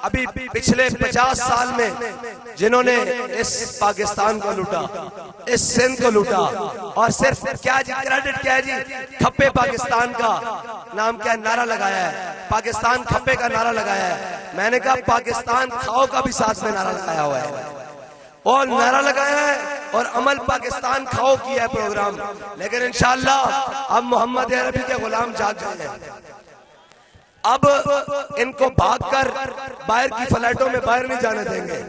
ابھی پچھلے 50 سال میں جنہوں نے اس پاکستان کو لوٹا، اس سندھ کو لوٹا، اور صرف کیا جی کریڈٹ کیا ہے جی، کھپے پاکستان کا نام کیا نعرہ لگایا ہے، پاکستان کھپے کا نعرہ لگایا ہے. میں نے کہا پاکستان کھاؤ کا بھی ساتھ میں نعرہ لگایا ہوا ہے، اور نعرہ لگایا ہے اور عمل پاکستان کھاؤ کیا ہے پروگرام. لیکن انشاءاللہ اب محمد عربی کے غلام جاگ جائیں. اب ان کو بھاگ کر باہر کی فلائٹوں میں باہر نہیں جانے دیں گے.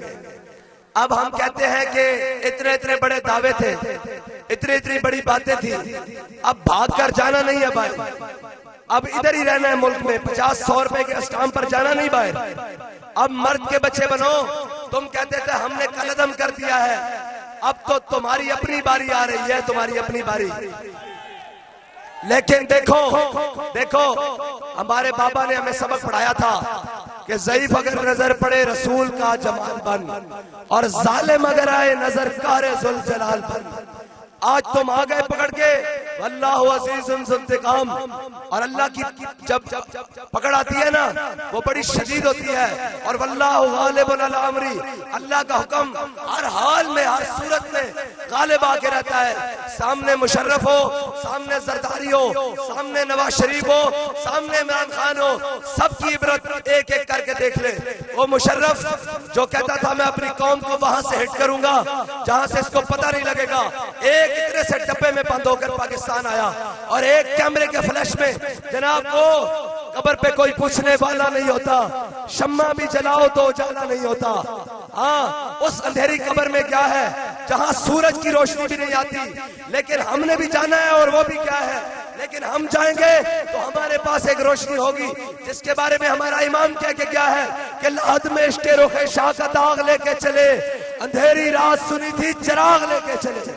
اب ہم کہتے ہیں کہ اتنے بڑے دعوے تھے، اتنی بڑی باتیں تھی، اب بھاگ کر جانا نہیں ہے باہر، اب ادھر ہی رہنا ہے ملک میں. 50-100 روپے کے اسکام پر جانا نہیں باہر. اب مرد کے بچے بنو. تم کہتے تھے ہم نے قلم کر دیا ہے، اب تو تمہاری اپنی باری آ رہی ہے، تمہاری اپنی باری. لیکن دیکھو ہمارے بابا نے ہمیں سبق پڑھایا تھا کہ ضعیف اگر نظر پڑے رسول کا جمال بن، اور ظالم اگر آئے نظر کار ذوالجلال بن. آج تم آ گئے پکڑ کے، واللہ عزیز ذو انتقام، اور اللہ کی جب پکڑ آتی ہے نا وہ بڑی شدید ہوتی ہے. اور واللہ غالب علی امری، اللہ کا حکم ہر حال میں ہر صورت میں غالب آ کے رہتا ہے. سامنے مشرف ہو، سامنے زرداری ہو، سامنے نواز شریف ہو، سامنے عمران خان ہو، سب کی عبرت ایک ایک کر کے دیکھ لے. وہ مشرف جو کہتا تھا میں اپنی قوم کو وہاں سے ہٹ کروں گا جہاں سے اس کو پتہ نہیں لگے گا، ایک اتنے سے ڈبے میں بند ہو کر پاکستان آیا، اور ایک کیمرے کے فلیش میں جناب کو قبر پہ کوئی پوچھنے والا نہیں ہوتا، شمع بھی جلاؤ تو اجالا نہیں ہوتا. ہاں اس اندھیری قبر میں کیا ہے جہاں سورج کی روشنی بھی نہیں آتی. لیکن ہم نے بھی جانا ہے، اور وہ بھی کیا ہے، لیکن ہم جائیں گے تو ہمارے پاس ایک روشنی ہوگی جس کے بارے میں ہمارا امام کہہ کے کیا ہے کہ لحد میں عشق رخ شاہ کا داغ لے کے چلے، اندھیری رات سنی تھی چراغ لے کے چلے.